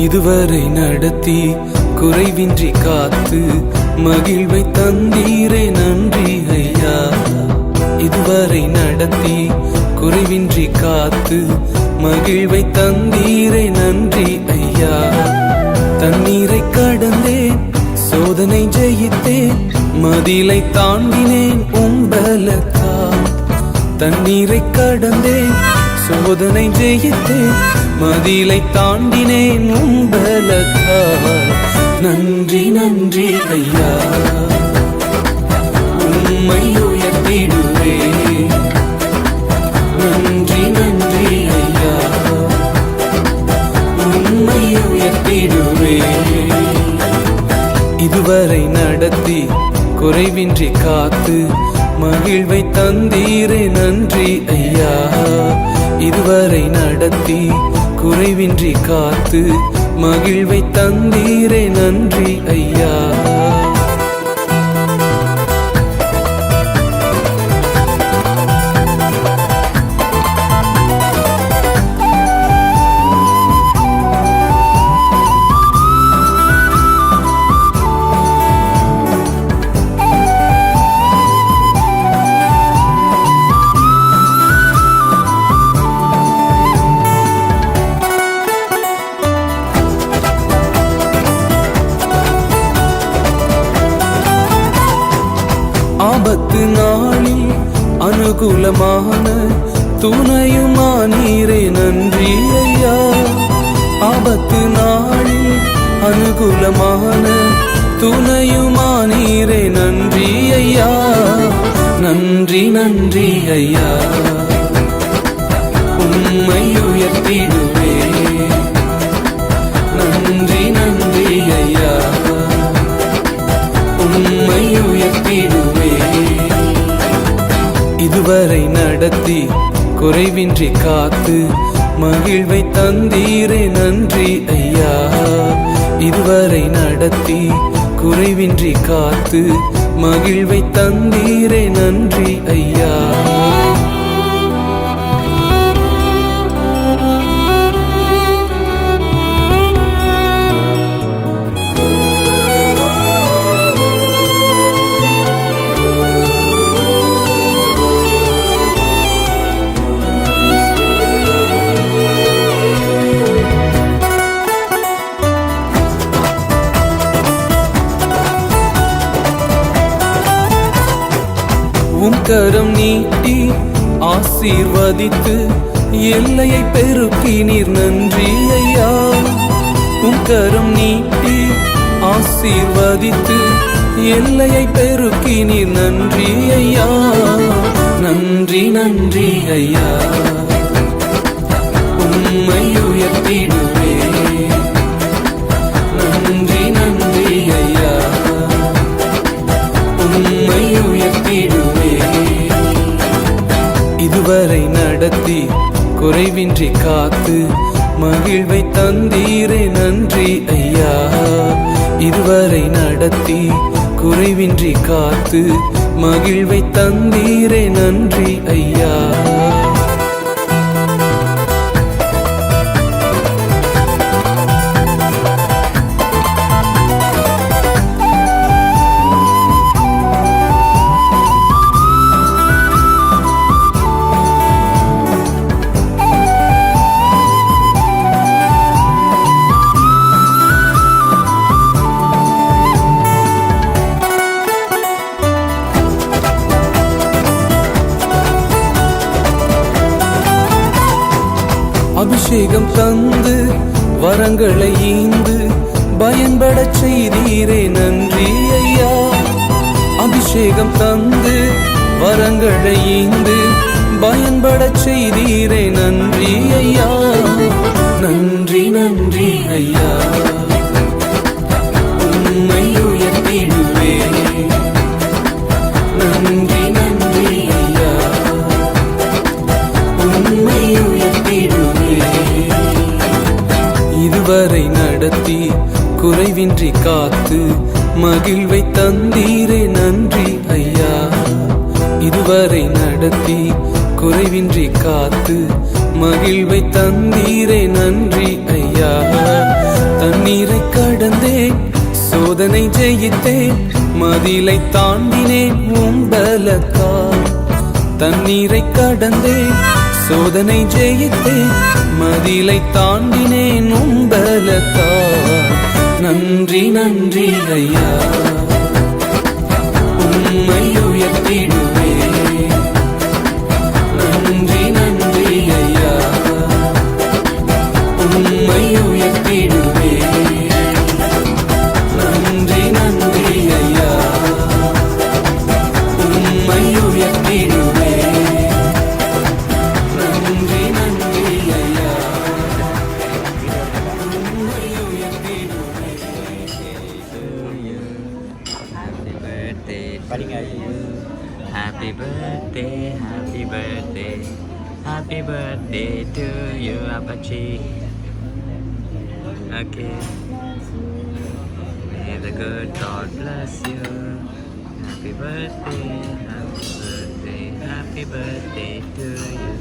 இதுவரை நடத்தி குறைவின்றி காத்து மகிழ்வை தந்தீரே நன்றி ஐயா. இதுவரை நடத்தி குறைவின்றி காத்து மகிழ்வை தந்தீரே நன்றி ஐயா. தண்ணீரை கடந்தேன், சோதனை ஜெயித்தேன், மதிலை தாண்டினேன் உம்பலத்தால். தண்ணீரை கடந்தேன், சோதனை ஜெயித்தேன், மதிலை தாண்டினேன் உம்பலத்தால். நன்றி நன்றி ஐயா, உம்மை உயர்த்திடுவேன். நன்றி நன்றி ஐயா, உம்மை உயர்த்திடுவேன். இதுவரை நடத்தி குறைவின்றி காத்து மகிழ்வை தந்தீரே நன்றி ஐயா. இதுவரை நடத்தி குறைவின்றி காத்து மகிழ்வை தந்தீரே நன்றி ஐயா. ஆபத்து நாளில் அனுகூலமான துணையுமானீரே நன்றி ஐயா. ஆபத்து நாளில் அனுகூலமான துணையுமானீரே நன்றி ஐயா. நன்றி நன்றி ஐயா, உம்மை உயர்த்திடுவேன். நன்றி நன்றி ஐயா, உம்மை உயர்த்திடுவேன். இதுவரை நடத்தி குறைவின்றி காத்து மகிழ்வை தந்தீரே நன்றி ஐயா. இதுவரை நடத்தி குறைவின்றி காத்து மகிழ்வை தந்தீரே நன்றி ஐயா. உம் கரம் நீட்டி ஆசீர்வதித்து எல்லையை பெருக்கினீர் நன்றி ஐயா. உம் கரம் நீட்டி ஆசீர்வதித்து எல்லையை பெருக்கினீர் நன்றி ஐயா. நன்றி நன்றி ஐயா, உம்மை உயர்த்திடுவேன். நன்றி நன்றி ஐயா, உம்மை உயர்த்திடுவேன். இதுவரை நடத்தி குறைவின்றி காத்து மகிழ்வை தந்தீரே நன்றி ஐயா. இதுவரை நடத்தி குறைவின்றி காத்து மகிழ்வை தந்தீரே நன்றி ஐயா. அபிஷேகம் தந்து வரங்களை ஈந்து பயன்படச் செய்தீரே நன்றி ஐயா. அபிஷேகம் தந்து வரங்களை ஈந்து பயன்படச் செய்தீரே நன்றி ஐயா. நன்றி நன்றி ஐயா, உம்மை உயர்த்திடுவேன். நன்றி நன்றி ஐயா, உம்மை உயர்த்திடுவேன். இதுவரை நடத்தி குறைவின்றி காத்து மகிழ்வை தந்தீரே நன்றி ஐயா. இதுவரை நடத்தி குறைவின்றி காத்து மகிழ்வை தந்தீரே நன்றி ஐயா. தண்ணீரை கடந்தேன், சோதனை ஜெயித்தேன், மதிலை தாண்டினேன் உம்பலத்தால். தண்ணீரை கடந்தேன், சோதனை ஜெயித்தேன், மதிலை தாண்டினேன் உம்பலத்தால். நன்றி நன்றி ஐயா, உம்மை உயர்த்திடுவேன். நன்றி நன்றி ஐயா, உம்மை உயர்த்திடுவேன். நன்றி நன்றி ஐயா, உம்மை உயர்த்திடுவேன். நன்றி நன்றி ஐயா, உம்மை உயர்த்திடுவேன். Happy birthday, happy birthday, happy birthday to you, Apache. Okay. May the good God bless you. Happy birthday, happy birthday, happy birthday to you.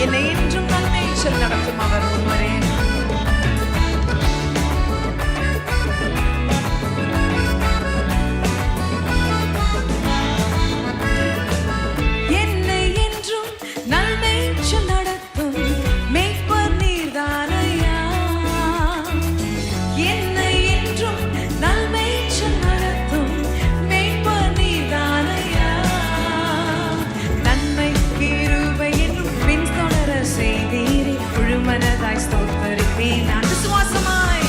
என்னை என்றும் நன்மையில் நடத்தும் அவர் ஒருவரே. என்னை என்றும் நன்மையில் நடத்தும் மேய்ப்பர் நீர்தானையா. என்னை என்றும் நன்மையில் நடத்தும் மேய்ப்பர் நீர்தானையா. நன்மை கிருபை என்றும் பின்தொடர செய்தீரே, முழுமனதாய் ஸ்தோத்தரிப்பேன் நான் விசுவாசமாய்.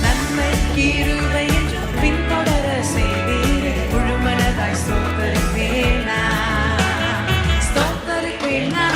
நன்மை கிருபை என்றும் பின்தொடர செய்தீரே, முழுமனதாய் ஸ்தோத்தரிப்பேன் நான். ஸ்தோத்தரிப்பேன் நான்.